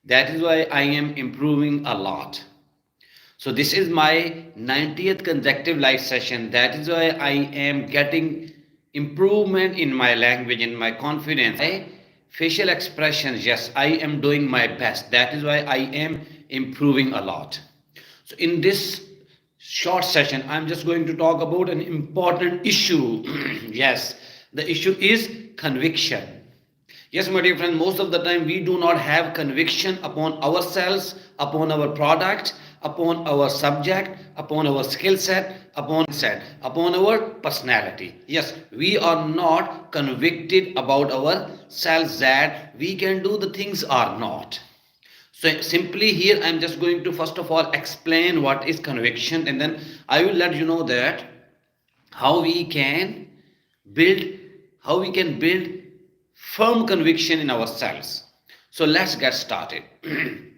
That is why I am improving a lot. So this is my 90th consecutive live session. That is why I am getting improvement in my language, in my confidence, my facial expressions. Yes, I am doing my best. That is why I am improving a lot. So in this short session, I'm just going to talk about an important issue. Yes, the issue is conviction. Yes, my dear friend, most of the time we do not have conviction upon ourselves, upon our product, upon our subject, upon our skill upon our personality. Yes, we are not convicted about ourselves that we can do the things or not. So simply here I'm just going to first of all explain what is conviction, and then I will let you know that how we can build how we can build firm conviction in ourselves. So let's get started.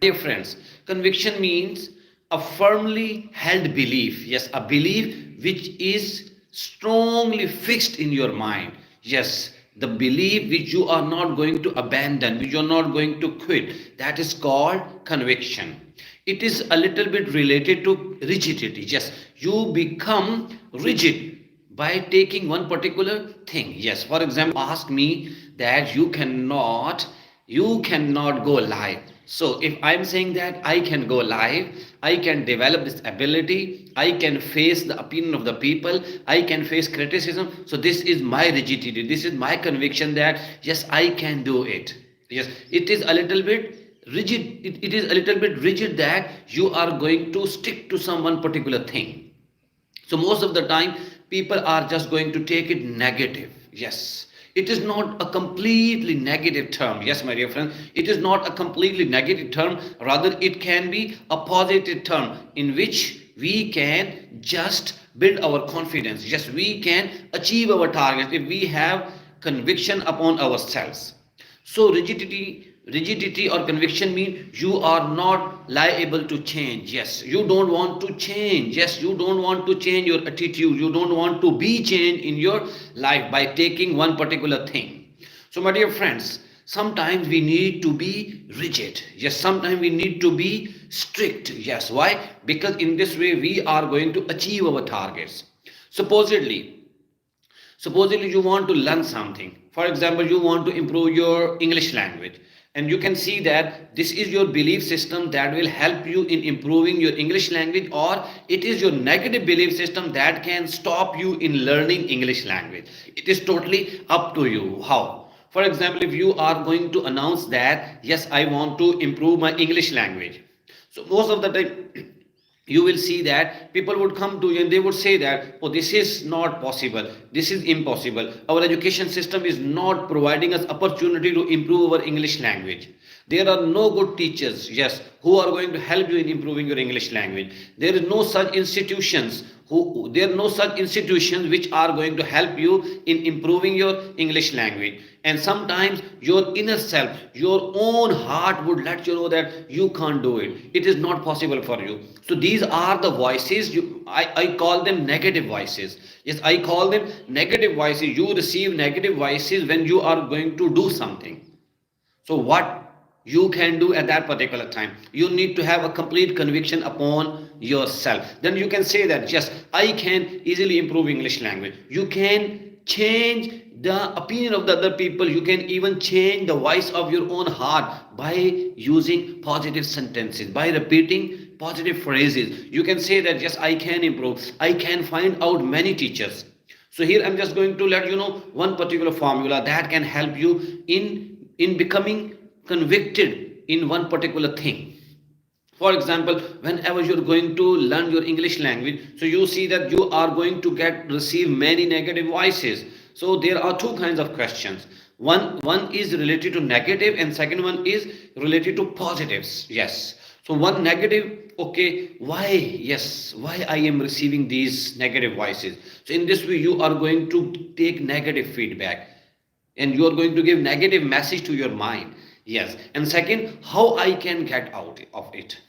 Dear friends, conviction means a firmly held belief. Yes, a belief which is strongly fixed in your mind. Yes, the belief which you are not going to abandon, which you are not going to quit, that is called conviction. It is a little bit related to rigidity. Yes, you become rigid by taking one particular thing. Yes, for example, ask me that you cannot go live. So if I'm saying that I can go live, I can develop this ability, I can face the opinion of the people, I can face criticism. So this is my rigidity, this is my conviction that yes, I can do it. Yes, it is a little bit rigid. It is a little bit rigid that you are going to stick to some one particular thing. So most of the time people are just going to take it negative. Yes, it is not a completely negative term. Yes, my dear friend, it is not a completely negative term. Rather, it can be a positive term in which we can just build our confidence. Yes, we can achieve our target if we have conviction upon ourselves. So rigidity or conviction mean you are not liable to change. Yes, you don't want to change. Yes, you don't want to change your attitude. You don't want to be changed in your life by taking one particular thing. So my dear friends, sometimes we need to be rigid. Yes, sometimes we need to be strict. Yes, why? Because in this way we are going to achieve our targets. Supposedly you want to learn something. For example, you want to improve your English language, and you can see that this is your belief system that will help you in improving your English language, or it is your negative belief system that can stop you in learning English language. It is totally up to you how. For example, if you are going to announce that yes, I want to improve my English language, so most of the time you will see that people would come to you and they would say that, oh, this is not possible, this is impossible, our education system is not providing us opportunity to improve our English language, there are no good teachers, yes, who are going to help you in improving your English language, there are no such institutions which are going to help you in improving your English language. And sometimes your inner self, your own heart would let you know that you can't do it, it is not possible for you. So these are the voices I call them negative voices. Yes, I call them negative voices. You receive negative voices when you are going to do something. So what you can do at that particular time, you need to have a complete conviction upon yourself. Then you can say that yes, I can easily improve English language. You can change the opinion of the other people. You can even change the voice of your own heart by using positive sentences, by repeating positive phrases. You can say that yes, I can improve, I can find out many teachers. So here I'm just going to let you know one particular formula that can help you in becoming convicted in one particular thing. For example, whenever you're going to learn your English language, so you see that you are going to receive many negative voices. So there are two kinds of questions. One is related to negative, and second one is related to positives. Yes. So one negative, okay, why? Yes, why I am receiving these negative voices. So in this way, you are going to take negative feedback and you are going to give negative message to your mind. Yes. And second, how I can get out of it.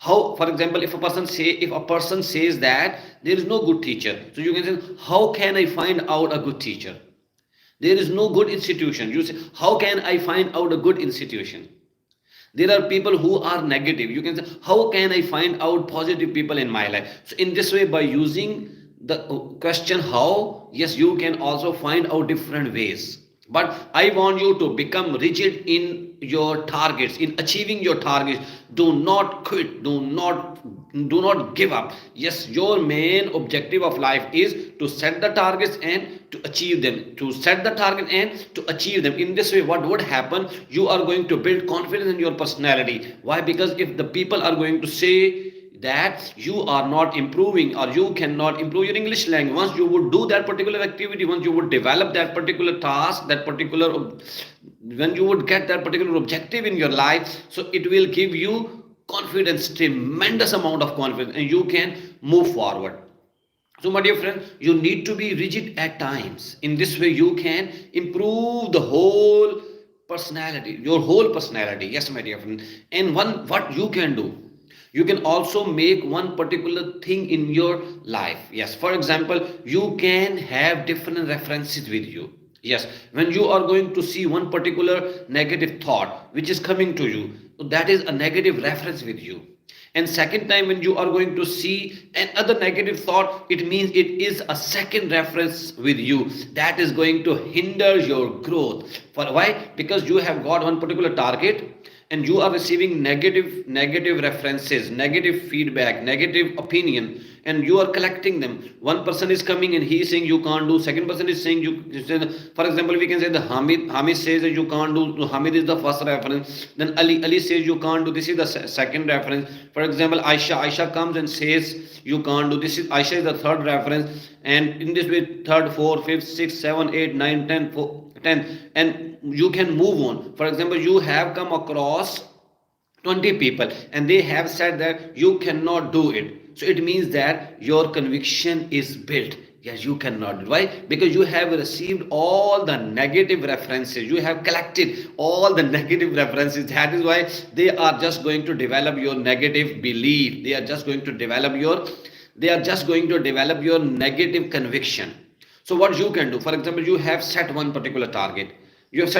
How, for example, if a person says that there is no good teacher, so you can say, how can I find out a good teacher? There is no good institution. You say, how can I find out a good institution? There are people who are negative. You can say, how can I find out positive people in my life? So in this way, by using the question how, yes, you can also find out different ways. But I want you to become rigid in your targets, in achieving your targets. Do not quit, do not give up. Yes, your main objective of life is to set the targets and to achieve them, to set the target and to achieve them. In this way, what would happen? You are going to build confidence in your personality. Why? Because if the people are going to say that you are not improving or you cannot improve your English language, once you would do that particular activity, once you would develop that particular task, that particular, when you would get that particular objective in your life, so it will give you confidence, tremendous amount of confidence, and you can move forward. So my dear friend, you need to be rigid at times. In this way, you can improve the whole personality, your whole personality. Yes, my dear friend. And one, what you can do, you can also make one particular thing in your life. Yes, for example, you can have different references with you. Yes, when you are going to see one particular negative thought which is coming to you, so that is a negative reference with you. And second time, when you are going to see another negative thought, it means it is a second reference with you that is going to hinder your growth. For why? Because you have got one particular target and you are receiving negative references, negative feedback, negative opinion, and you are collecting them. One person is coming and he is saying you can't do, second person is saying you, for example, we can say the Hamid says that you can't do. Hamid is the first reference. Then Ali says you can't do, this is the second reference. For example, Aisha comes and says you can't do, this is Aisha is the third reference. And in this way, third, fourth, fifth, sixth, seven, eight, nine, 10, and you can move on. For example, you have come across 20 people and they have said that you cannot do it. So it means that your conviction is built. Yes, you cannot. Why? Because you have received all the negative references. You have collected all the negative references. That is why they are just going to develop your negative belief. They are just going to develop your negative conviction. So what you can do, for example, you have set one particular target. If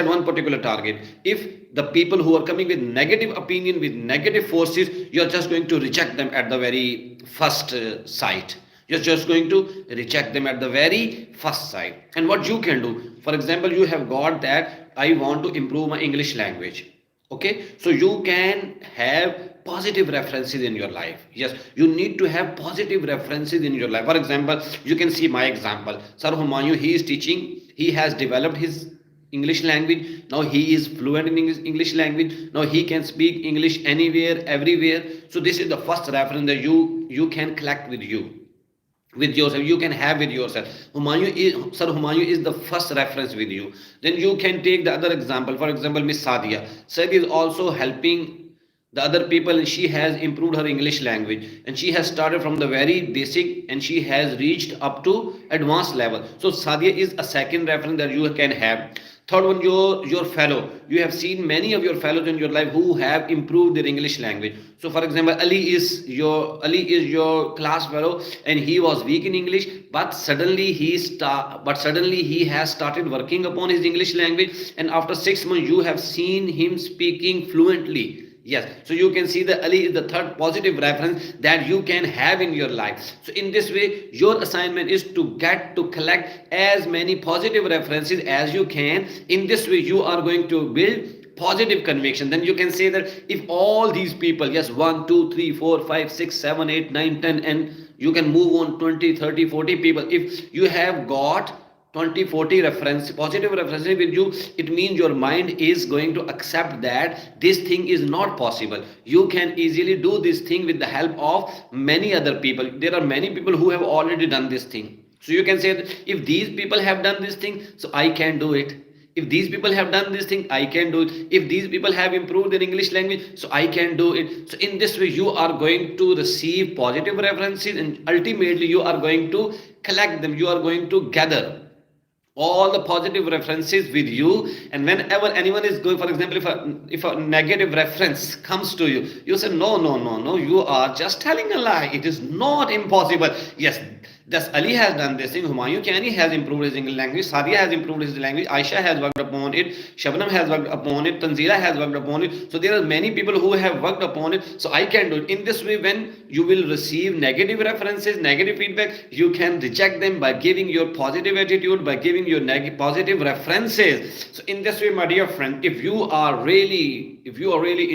the people who are coming with negative opinion, with negative forces, you're just going to reject them at the very first sight. You're just going to reject them at the very first sight. And what you can do, for example, you have got that I want to improve my English language. Okay, so you can have positive references in your life. Yes, you need to have positive references in your life. For example, you can see my example. Sir Humayun, he is teaching, he has developed his English language. Now he is fluent in English language. Now he can speak English anywhere, everywhere. So this is the first reference that you can collect with yourself, you can have with yourself. Sir Humayun is the first reference with you. Then you can take the other example. For example, Miss Sadia. Sadia is also helping the other people and she has improved her English language. And she has started from the very basic and she has reached up to advanced level. So Sadia is a second reference that you can have. Third one, your fellow. You have seen many of your fellows in your life who have improved their English language. So for example, Ali is your class fellow and he was weak in English, but suddenly he has started working upon his English language, and after 6 months you have seen him speaking fluently. Yes, so you can see that Ali is the third positive reference that you can have in your life. So in this way, your assignment is to collect as many positive references as you can. In this way, you are going to build positive conviction. Then you can say that if all these people, yes, 1, 2, 3, 4, 5, 6, 7, 8, 9, 10, and you can move on 20, 30, 40 people. If you have got 20, 40 positive references with you, it means your mind is going to accept that this thing is not possible. You can easily do this thing with the help of many other people. There are many people who have already done this thing. So you can say that if these people have done this thing, so I can do it. If these people have done this thing, I can do it. If these people have improved their English language, so I can do it. So in this way, you are going to receive positive references and ultimately you are going to collect them. You are going to gather all the positive references with you, and whenever anyone is going, for example, if a negative reference comes to you, you say no, you are just telling a lie, it is not impossible. Yes, Thus, Ali has done this thing. Humayun Kani has improved his English language. Sadia has improved his language. Aisha has worked upon it. Shabnam has worked upon it. Tanzila has worked upon it. So there are many people who have worked upon it. So I can do it. In this way, when you will receive negative references, negative feedback, you can reject them by giving your positive attitude, by giving your positive references. So in this way, my dear friend, if you are really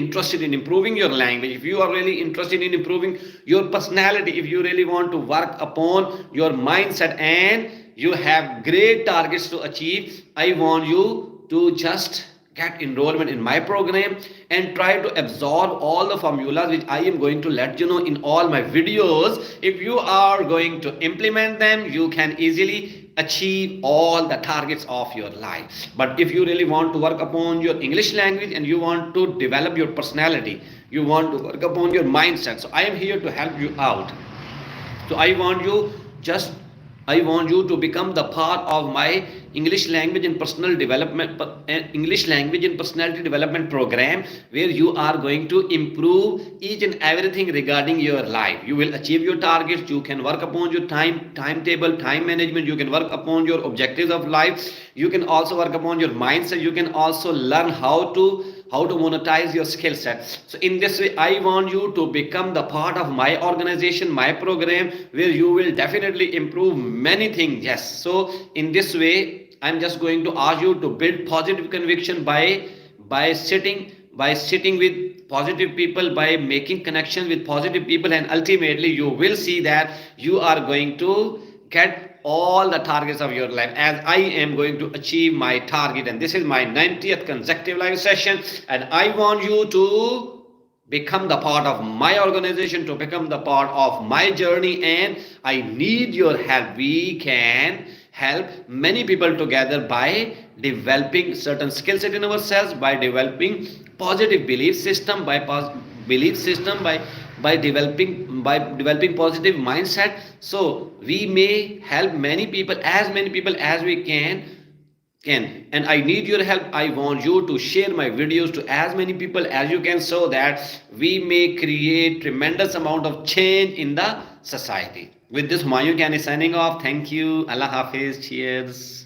interested in improving your language, if you are really interested in improving your personality, if you really want to work upon your mindset and you have great targets to achieve, I want you to just get enrollment in my program and try to absorb all the formulas which I am going to let you know in all my videos. If you are going to implement them, you can easily achieve all the targets of your life. But if you really want to work upon your English language and you want to develop your personality, you want to work upon your mindset, so I am here to help you out. So I want you to become the part of my English language and personality development program, where you are going to improve each and everything regarding your life. You will achieve your targets. You can work upon your timetable, time management. You can work upon your objectives of life. You can also work upon your mindset. You can also learn how to monetize your skill set. So in this way, I want you to become the part of my organization, my program, where you will definitely improve many things. Yes. So in this way, I'm just going to ask you to build positive conviction by sitting with positive people, by making connection with positive people, and ultimately you will see that you are going to get all the targets of your life, as I am going to achieve my target. And this is my 90th consecutive live session, and I want you to become the part of my organization, to become the part of my journey, and I need your help. We can help many people together by developing certain skill set in ourselves, by developing positive belief system, by developing positive mindset. So we may help many people as we can. And I need your help. I want you to share my videos to as many people as you can, so that we may create tremendous amount of change in the society. With this, Humayun Kani signing off. Thank you. Allah Hafiz. Cheers.